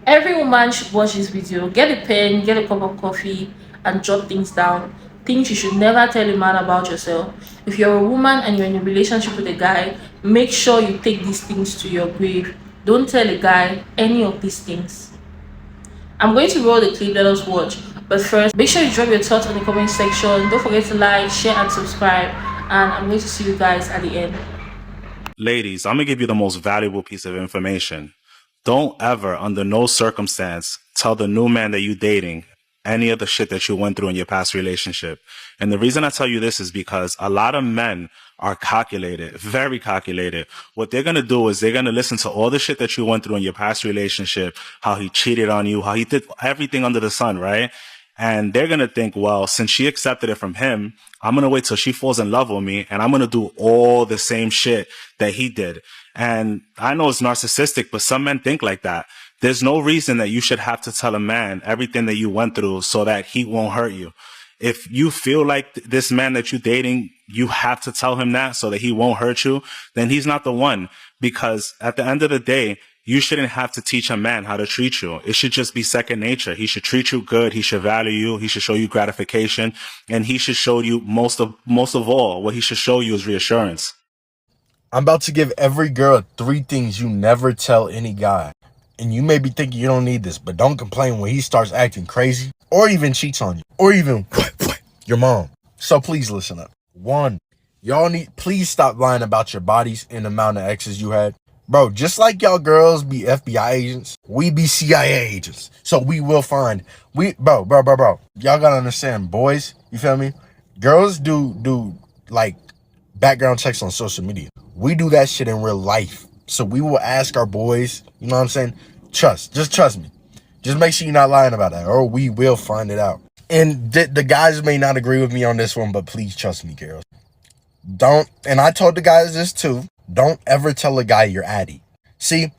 Every woman should watch this video. Get a pen, get a cup of coffee, and jot things down. Things you should never tell a man about yourself. If you're a woman and you're in a relationship with a guy, make sure you take these things to your grave. Don't tell a guy any of these things. I'm going to roll the clip, let us watch. But first, make sure you drop your thoughts in the comment section. Don't forget to like, share, and subscribe. And I'm going to see you guys at the end. Ladies, I'm going to give you the most valuable piece of information. Don't ever, under no circumstance, tell the new man that you're dating any of the shit that you went through in your past relationship. And the reason I tell you this is because a lot of men are calculated, very calculated. What they're going to do is they're going to listen to all the shit that you went through in your past relationship, how he cheated on you, how he did everything under the sun, right? And they're going to think, well, since she accepted it from him, I'm going to wait till she falls in love with me and I'm going to do all the same shit that he did. And I know it's narcissistic, but some men think like that. There's no reason that you should have to tell a man everything that you went through so that he won't hurt you. If you feel like this man that you're dating, you have to tell him that so that he won't hurt you, then he's not the one. Because at the end of the day, you shouldn't have to teach a man how to treat you. It should just be second nature. He should treat you good. He should value you. He should show you gratification. And he should show you most of all, what he should show you is reassurance. I'm about to give every girl 3 things you never tell any guy. And you may be thinking you don't need this, but don't complain when he starts acting crazy or even cheats on you or even your mom. So please listen up. 1, please stop lying about your bodies and the amount of exes you had. Bro, just like y'all girls be FBI agents, we be CIA agents. So we will find, bro. Y'all gotta understand, boys, you feel me? Girls do like background checks on social media. We do that shit in real life. So we will ask our boys, you know what I'm saying? Just trust me. Just make sure you're not lying about that, or we will find it out. And the guys may not agree with me on this one, but please trust me, girls. Don't, and I told the guys this too, don't ever tell a guy you're Addy. See,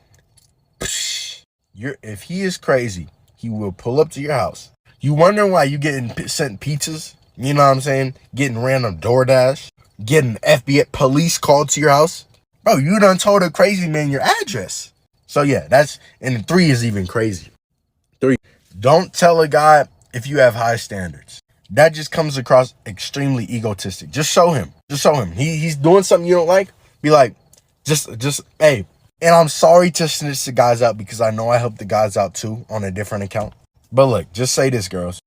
if he is crazy, he will pull up to your house. You wondering why you getting sent pizzas? You know what I'm saying? Getting random DoorDash, getting FBI police called to your house. Bro, you done told a crazy man your address. So yeah, and 3 is even crazier. 3, don't tell a guy if you have high standards. That just comes across extremely egotistic. Just show him. He's doing something you don't like. Be like, hey. And I'm sorry to snitch the guys out because I know I help the guys out too on a different account. But look, just say this, girls.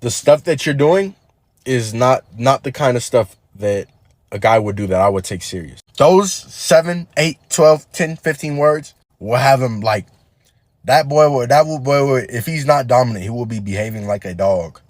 The stuff that you're doing is not the kind of stuff that a guy would do that I would take serious. Those 7, 8, 12, 10, 15 words will have him like, that boy, if he's not dominant, he will be behaving like a dog.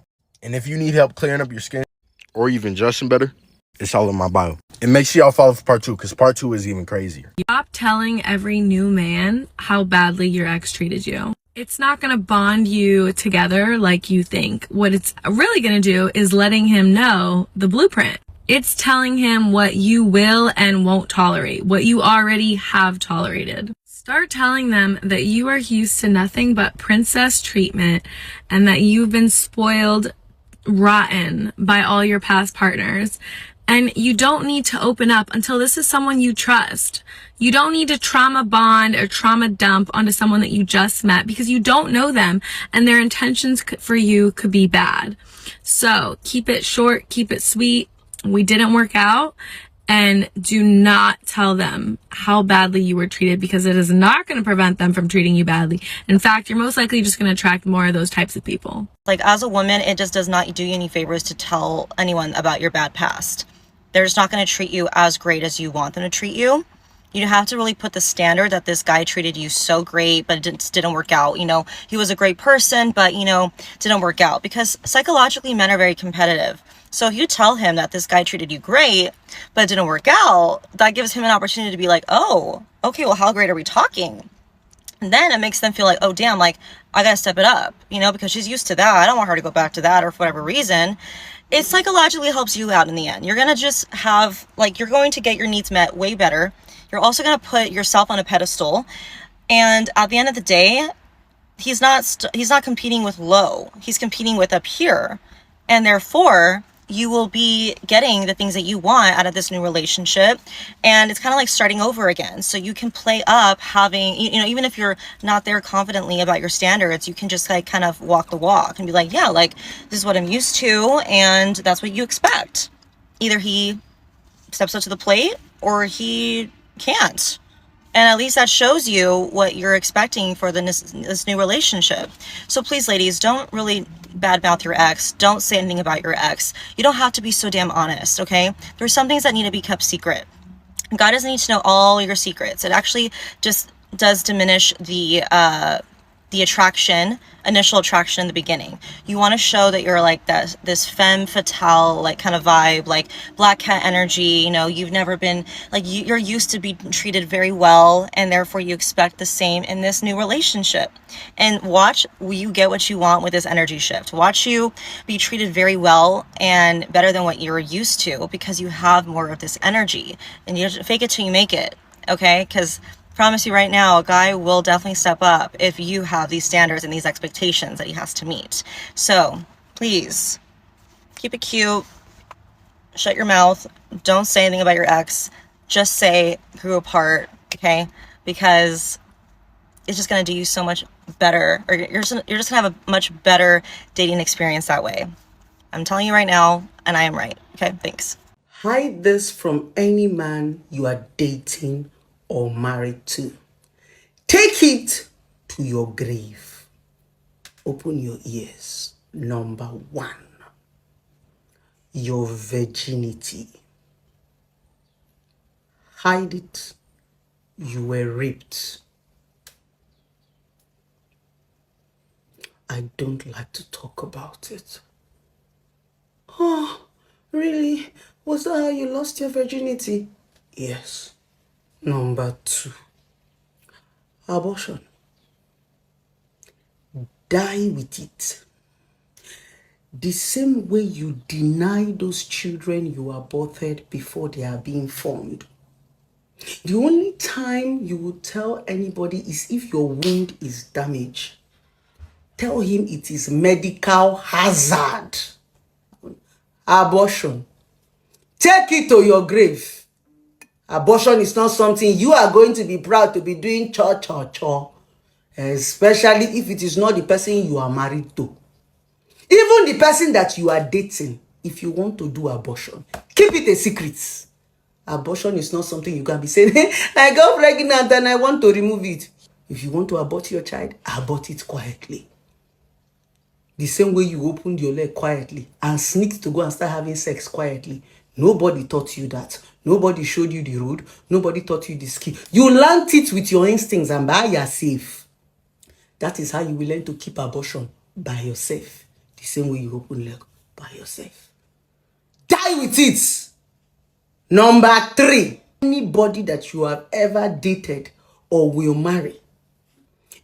And if you need help clearing up your skin or even dressing better, it's all in my bio. And make sure y'all follow for part 2, because part 2 is even crazier. Stop telling every new man how badly your ex treated you. It's not going to bond you together like you think. What it's really going to do is letting him know the blueprint. It's telling him what you will and won't tolerate, what you already have tolerated. Start telling them that you are used to nothing but princess treatment and that you've been spoiled rotten by all your past partners. And you don't need to open up until this is someone you trust. You don't need to trauma bond or trauma dump onto someone that you just met because you don't know them and their intentions for you could be bad. So keep it short, keep it sweet. We didn't work out, and do not tell them how badly you were treated because it is not going to prevent them from treating you badly. In fact, you're most likely just going to attract more of those types of people. Like, as a woman, it just does not do you any favors to tell anyone about your bad past. They're just not going to treat you as great as you want them to treat you. You have to really put the standard that this guy treated you so great, but it didn't work out. You know, he was a great person, but, didn't work out. Because psychologically, men are very competitive. So if you tell him that this guy treated you great, but it didn't work out, that gives him an opportunity to be like, oh, okay, well, how great are we talking? And then it makes them feel like, oh, damn, like, I got to step it up, because she's used to that. I don't want her to go back to that or for whatever reason. It psychologically helps you out in the end. You're going to just have, you're going to get your needs met way better. You're also going to put yourself on a pedestal. And at the end of the day, he's not competing with low. He's competing with up here. And therefore, you will be getting the things that you want out of this new relationship. And it's kind of like starting over again. So you can play up having, even if you're not there confidently about your standards, you can just like kind of walk the walk and be like, yeah, like this is what I'm used to. And that's what you expect. Either he steps up to the plate or he can't. And at least that shows you what you're expecting for this new relationship. So please, ladies, don't really badmouth your ex. Don't say anything about your ex. You don't have to be so damn honest, okay? There's some things that need to be kept secret. God doesn't need to know all your secrets. It actually just does diminish the initial attraction in the beginning. You want to show that you're like this femme fatale, like kind of vibe, like black cat energy. You've never been like, you're used to be treated very well, and therefore you expect the same in this new relationship. And watch you get what you want with this energy shift. Watch you be treated very well and better than what you're used to, because you have more of this energy, and you fake it till you make it. Okay? Because promise you right now, a guy will definitely step up if you have these standards and these expectations that he has to meet. So please keep it cute. Shut your mouth. Don't say anything about your ex. Just say grew apart, okay? Because it's just going to do you so much better, or you're just going to have a much better dating experience that way. I'm telling you right now, and I am right. Okay, thanks. Hide this from any man you are dating or married to. Take it to your grave. Open your ears. Number 1, your virginity. Hide it. You were raped. I don't like to talk about it. Oh, really? Was that how you lost your virginity? Yes. Number 2, abortion. Die with it. The same way you deny those children you aborted before they are being formed. The only time you will tell anybody is if your wound is damaged. Tell him it is medical hazard. Abortion. Take it to your grave. Abortion is not something you are going to be proud to be doing cho. Especially if it is not the person you are married to. Even the person that you are dating, if you want to do abortion, keep it a secret. Abortion is not something you can be saying, I got pregnant and I want to remove it. If you want to abort your child, abort it quietly. The same way you opened your leg quietly and sneaked to go and start having sex quietly. Nobody taught you that. Nobody showed you the road. Nobody taught you the skill. You learned it with your instincts and by yourself. That is how you will learn to keep abortion by yourself. The same way you open leg by yourself. Die with it. Number 3, anybody that you have ever dated or will marry,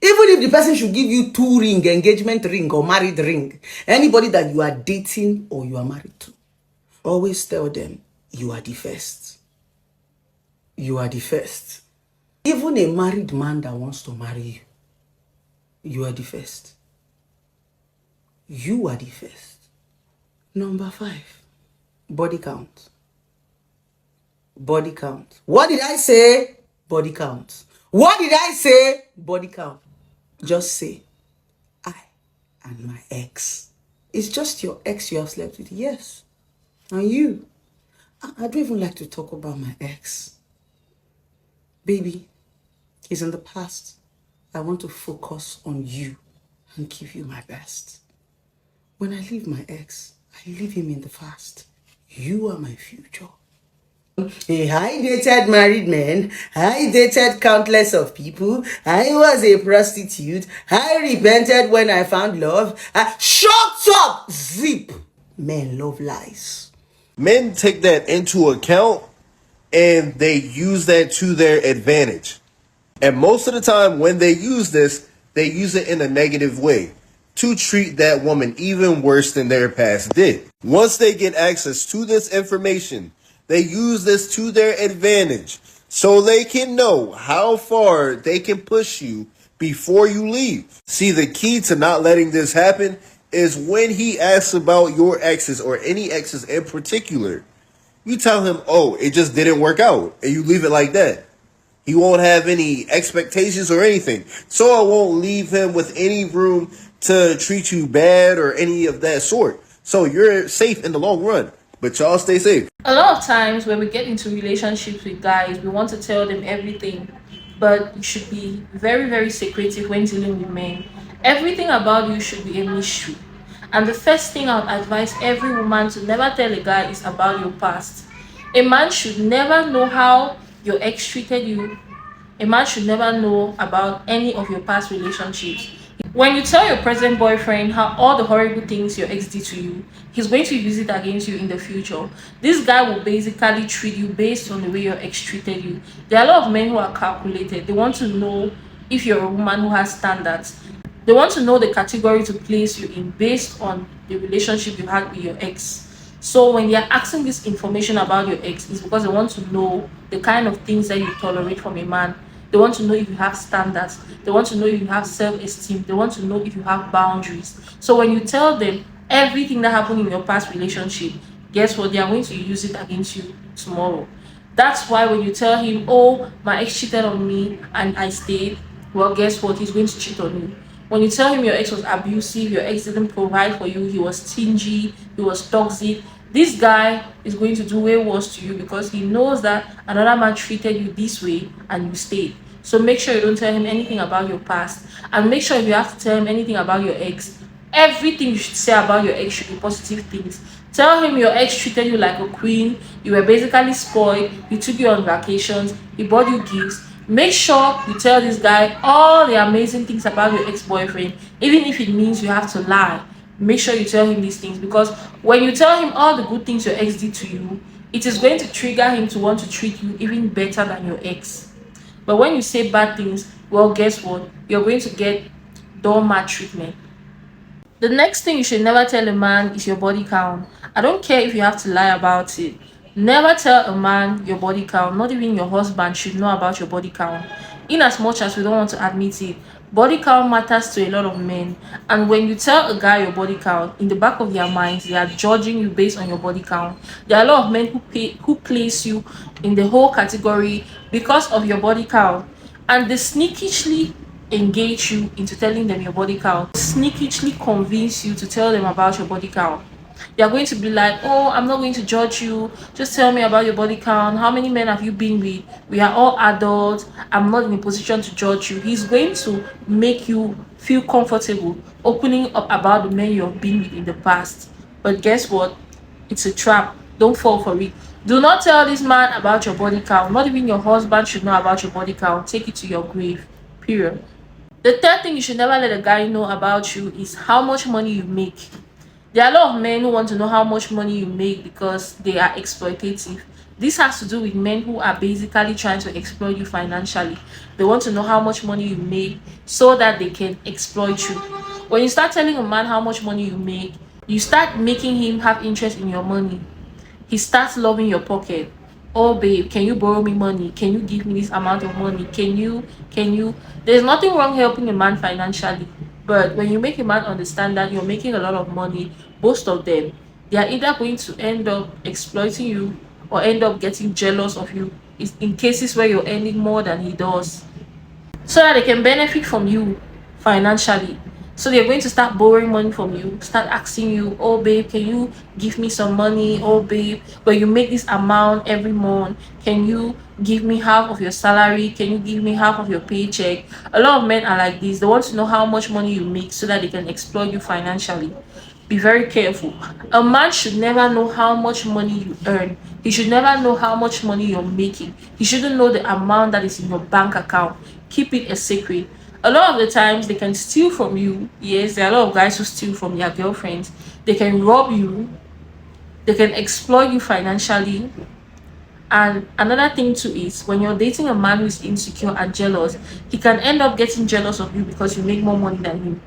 even if the person should give you 2 ring, engagement ring or married ring, anybody that you are dating or you are married to, always tell them you are the first. You are the first. Even a married man that wants to marry you, you are the first. You are the first. Number 5, body count. Body count. What did I say? Body count. What did I say? Body count. Just say, I and my ex. It's just your ex you have slept with. Yes. And you. I don't even like to talk about my ex. Baby, it's in the past. I want to focus on you and give you my best. When I leave my ex, I leave him in the past. You are my future. I dated married men. I dated countless of people. I was a prostitute. I repented when I found love. Shut up, zip. Men love lies. Men take that into account and they use that to their advantage. And most of the time when they use this, they use it in a negative way to treat that woman even worse than their past did. Once they get access to this information, they use this to their advantage so they can know how far they can push you before you leave. See, the key to not letting this happen is when he asks about your exes or any exes in particular, you tell him, oh, it just didn't work out, and you leave it like that. He won't have any expectations or anything. So I won't leave him with any room to treat you bad or any of that sort. So you're safe in the long run. But y'all stay safe. A lot of times when we get into relationships with guys, we want to tell them everything, but you should be very, very secretive when dealing with men. Everything about you should be a mystery. And the first thing I would advise every woman to never tell a guy is about your past. A man should never know how your ex treated you. A man should never know about any of your past relationships. When you tell your present boyfriend how all the horrible things your ex did to you, he's going to use it against you in the future. This guy will basically treat you based on the way your ex treated you. There are a lot of men who are calculated. They want to know if you're a woman who has standards. They want to know the category to place you in based on the relationship you had with your ex. So when they are asking this information about your ex, it's because they want to know the kind of things that you tolerate from a man. They want to know if you have standards. They want to know if you have self-esteem. They want to know if you have boundaries. So when you tell them everything that happened in your past relationship, guess what? They are going to use it against you tomorrow. That's why when you tell him, oh, my ex cheated on me and I stayed, well, guess what? He's going to cheat on you. When you tell him your ex was abusive, your ex didn't provide for you, he was stingy, he was toxic, this guy is going to do way worse to you because he knows that another man treated you this way and you stayed. So make sure you don't tell him anything about your past. And make sure if you have to tell him anything about your ex, everything you should say about your ex should be positive things. Tell him your ex treated you like a queen, you were basically spoiled, he took you on vacations, he bought you gifts. Make sure you tell this guy all the amazing things about your ex-boyfriend, even if it means you have to lie. Make sure you tell him these things because when you tell him all the good things your ex did to you, it is going to trigger him to want to treat you even better than your ex. But when you say bad things, well, guess what? You're going to get doormat treatment. The next thing you should never tell a man is your body count. I don't care if you have to lie about it. Never tell a man your body count. Not even your husband should know about your body count. In as much as we don't want to admit it, body count matters to a lot of men. And when you tell a guy your body count, in the back of their minds, they are judging you based on your body count. There are a lot of men who place you in the whole category because of your body count. And they sneakishly engage you into telling them your body count, sneakishly convince you to tell them about your body count. They are going to be like, oh, I'm not going to judge you, just tell me about your body count, how many men have you been with, we are all adults, I'm not in a position to judge you. He's going to make you feel comfortable opening up about the men you've been with in the past. But guess what? It's a trap. Don't fall for it. Do not tell this man about your body count. Not even your husband should know about your body count. Take it to your grave. Period. The third thing you should never let a guy know about you is how much money you make. There are a lot of men who want to know how much money you make because they are exploitative. This has to do with men who are basically trying to exploit you financially. They want to know how much money you make so that they can exploit you. When you start telling a man how much money you make, you start making him have interest in your money. He starts loving your pocket. Oh babe, can you borrow me money? Can you give me this amount of money? Can you there's nothing wrong helping a man financially, but when you make a man understand that you're making a lot of money, most of them, they are either going to end up exploiting you or end up getting jealous of you. It's in cases where you're earning more than he does, so that they can benefit from you financially. So they're going to start borrowing money from you, start asking you, oh babe, can you give me some money? Oh babe, but you make this amount every month, can you give me half of your salary? Can you give me half of your paycheck? A lot of men are like this. They want to know how much money you make so that they can exploit you financially. Be very careful. A man should never know how much money you earn. He should never know how much money you're making. He shouldn't know the amount that is in your bank account. Keep it a secret. A lot of the times they can steal from you. Yes, there are a lot of guys who steal from their girlfriends. They can rob you. They can exploit you financially. And another thing too is when you're dating a man who is insecure and jealous, he can end up getting jealous of you because you make more money than him.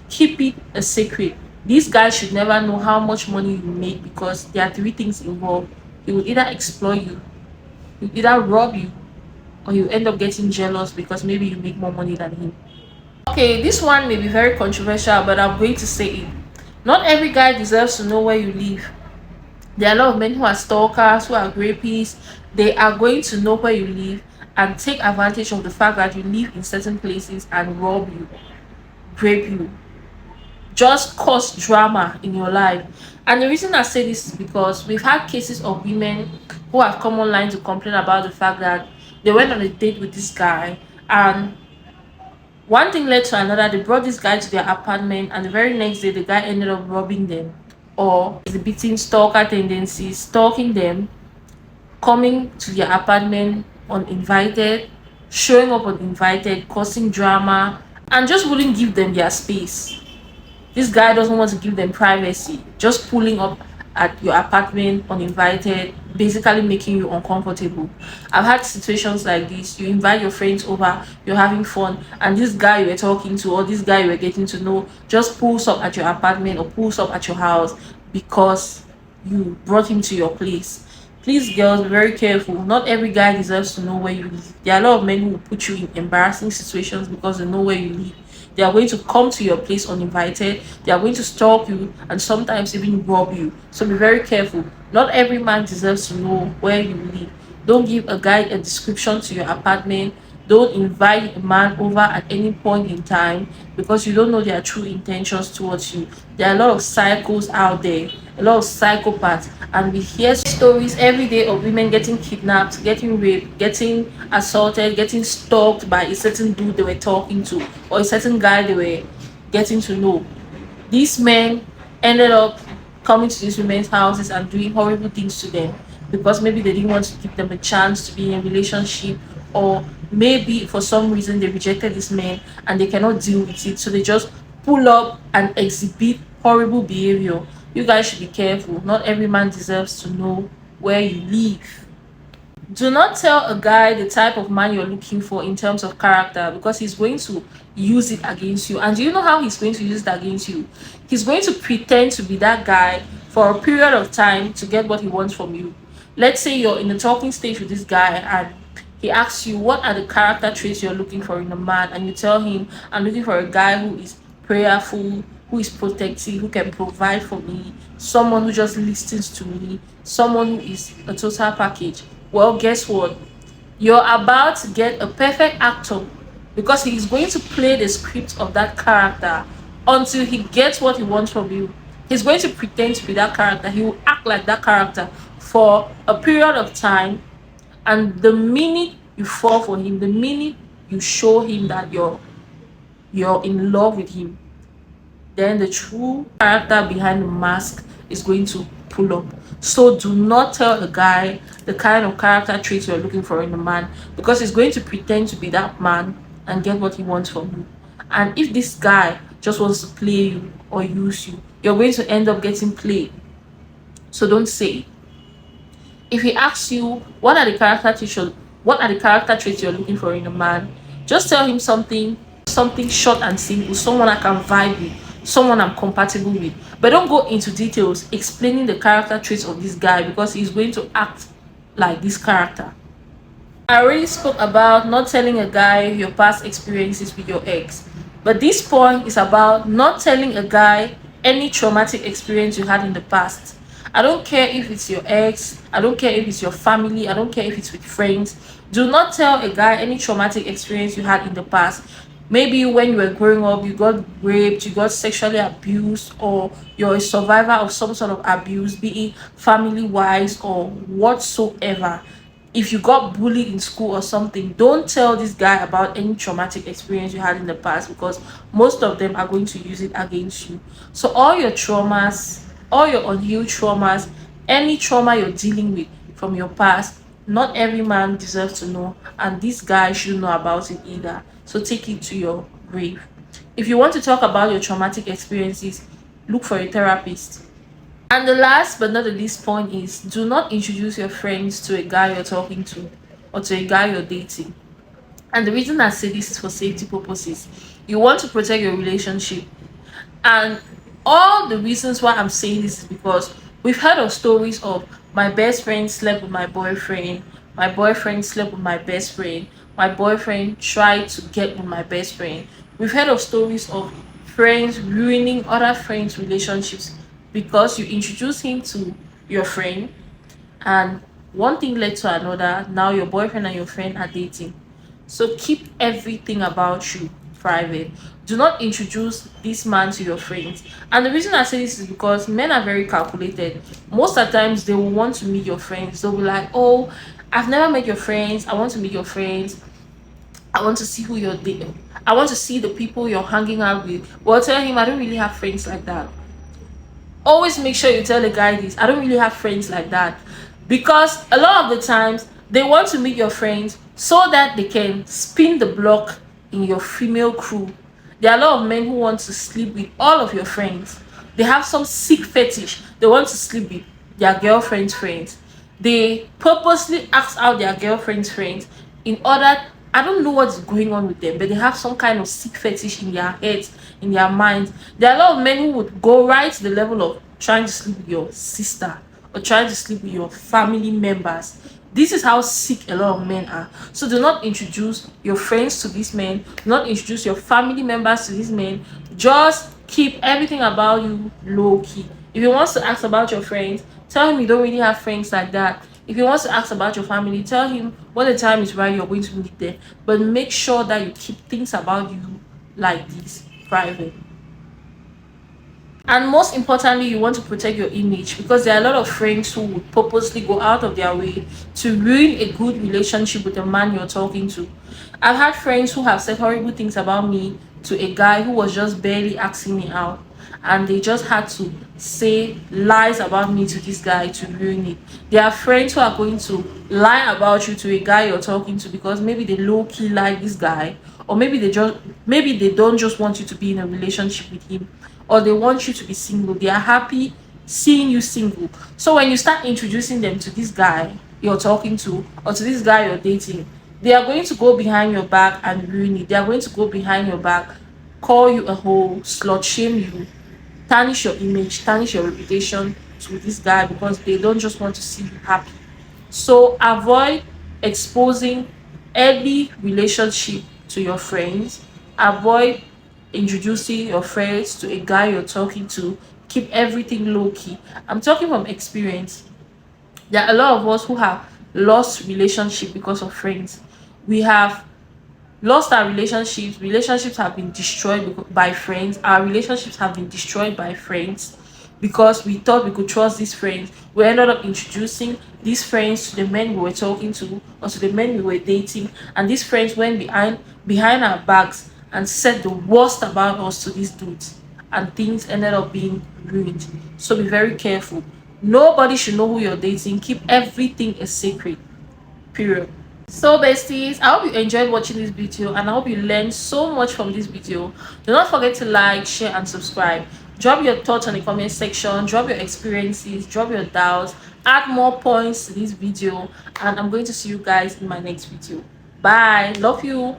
Keep it a secret. These guys should never know how much money you make because there are three things involved. He will either exploit you, he will either rob you, or you end up getting jealous because maybe you make more money than him. Okay, this one may be very controversial, but I'm going to say it. Not every guy deserves to know where you live. There are a lot of men who are stalkers, who are rapists. They are going to know where you live and take advantage of the fact that you live in certain places and rob you, rape you, just cause drama in your life. And the reason I say this is because we've had cases of women who have come online to complain about the fact that they went on a date with this guy, and one thing led to another. They brought this guy to their apartment, and the very next day, the guy ended up robbing them or exhibiting stalker tendencies, stalking them, coming to their apartment uninvited, showing up uninvited, causing drama, and just wouldn't give them their space. This guy doesn't want to give them privacy, just pulling up at your apartment uninvited, basically making you uncomfortable. I've had situations like this. You invite your friends over, you're having fun, and this guy you were talking to or this guy you were getting to know just pulls up at your apartment or pulls up at your house because you brought him to your place. Please, girls, be very careful. Not every guy deserves to know where you live. There are a lot of men who will put you in embarrassing situations because they know where you live. They are going to come to your place uninvited. They are going to stalk you and sometimes even rob you. So be very careful. Not every man deserves to know where you live. Don't give a guy a description to your apartment. Don't invite a man over at any point in time because you don't know their true intentions towards you. There are a lot of psychos out there, a lot of psychopaths, and we hear stories every day of women getting kidnapped, getting raped, getting assaulted, getting stalked by a certain dude they were talking to or a certain guy they were getting to know. These men ended up coming to these women's houses and doing horrible things to them because maybe they didn't want to give them a chance to be in a relationship, or maybe for some reason they rejected this man and they cannot deal with it. So they just pull up and exhibit horrible behavior. You guys should be careful. Not every man deserves to know where you live. Do not tell a guy the type of man you're looking for in terms of character because he's going to use it against you. And do you know how he's going to use it against you? He's going to pretend to be that guy for a period of time to get what he wants from you. Let's say you're in the talking stage with this guy and he asks you what are the character traits you're looking for in a man, and you tell him, I'm looking for a guy who is prayerful, who is protective, who can provide for me, someone who just listens to me, someone who is a total package. Well, guess what? You're about to get a perfect actor because he's going to play the script of that character until he gets what he wants from you. He's going to pretend to be that character. He will act like that character for a period of time, and the minute you fall for him, the minute you show him that you're in love with him, then the true character behind the mask is going to pull up. So do not tell the guy the kind of character traits you're looking for in a man because he's going to pretend to be that man and get what he wants from you. And if this guy just wants to play you or use you, you're going to end up getting played. So don't say it. If he asks you what are the character traits you're looking for in a man, just tell him something short and simple, someone I can vibe with, someone I'm compatible with. But don't go into details explaining the character traits of this guy because he's going to act like this character. I already spoke about not telling a guy your past experiences with your ex, but this point is about not telling a guy any traumatic experience you had in the past. I don't care if it's your ex, I don't care if it's your family, I don't care if it's with friends. Do not tell a guy any traumatic experience you had in the past. Maybe when you were growing up, you got raped, you got sexually abused, or you're a survivor of some sort of abuse, be it family wise or whatsoever. If you got bullied in school or something, don't tell this guy about any traumatic experience you had in the past because most of them are going to use it against you. So all your traumas, all your unhealed traumas, any trauma you're dealing with from your past, not every man deserves to know, and this guy shouldn't know about it either. So take it to your grave. If you want to talk about your traumatic experiences, look for a therapist. And the last but not the least point is do not introduce your friends to a guy you're talking to or to a guy you're dating. And the reason I say this is for safety purposes. You want to protect your relationship. And all the reasons why I'm saying this is because we've heard of stories of my best friend slept with my boyfriend slept with my best friend, my boyfriend tried to get with my best friend. We've heard of stories of friends ruining other friends' relationships because you introduce him to your friend, and one thing led to another. Now your boyfriend and your friend are dating. So keep everything about you private. Do not introduce this man to your friends. And the reason I say this is because men are very calculated. Most of the times they will want to meet your friends. They'll be like, oh, I've never met your friends, I want to meet your friends, I want to see who you're dating, I want to see the people you're hanging out with. Well, tell him I don't really have friends like that. Always make sure you tell the guy this: I don't really have friends like that. Because a lot of the times they want to meet your friends so that they can spin the block in your female crew. There are a lot of men who want to sleep with all of your friends. They have some sick fetish. They want to sleep with their girlfriend's friends. They purposely ask out their girlfriend's friends in order, I don't know what's going on with them, but they have some kind of sick fetish in their heads, in their minds. There are a lot of men who would go right to the level of trying to sleep with your sister or trying to sleep with your family members. This is how sick a lot of men are. So do not introduce your friends to these men. Do not introduce your family members to these men. Just keep everything about you low key. If he wants to ask about your friends, tell him you don't really have friends like that. If he wants to ask about your family, tell him when the time is right, you're going to meet them. But make sure that you keep things about you like this private. And most importantly, you want to protect your image, because there are a lot of friends who would purposely go out of their way to ruin a good relationship with the man you're talking to. I've had friends who have said horrible things about me to a guy who was just barely asking me out, and they just had to say lies about me to this guy to ruin it. There are friends who are going to lie about you to a guy you're talking to because maybe they low-key like this guy, or maybe they don't just want you to be in a relationship with him, or they want you to be single. They are happy seeing you single. So when you start introducing them to this guy you're talking to, or to this guy you're dating, they are going to go behind your back and ruin it. They are going to go behind your back, call you a hoe, slut shame you, tarnish your image, tarnish your reputation to this guy because they don't just want to see you happy. So avoid exposing any relationship to your friends. Avoid introducing your friends to a guy you're talking to. Keep everything low key. I'm talking from experience. There are a lot of us who have lost relationship because of friends. We have lost our relationships have been destroyed by friends. Our relationships have been destroyed by friends because we thought we could trust these friends. We ended up introducing these friends to the men we were talking to or to the men we were dating, and these friends went behind our backs and said the worst about us to these dudes, and things ended up being ruined. So be very careful. Nobody should know who you're dating. Keep everything a secret, period. So besties, I hope you enjoyed watching this video, and I hope you learned so much from this video. Do not forget to like, share and subscribe. Drop your thoughts on the comment section, drop your experiences, drop your doubts, add more points to this video, and I'm going to see you guys in my next video. Bye, love you.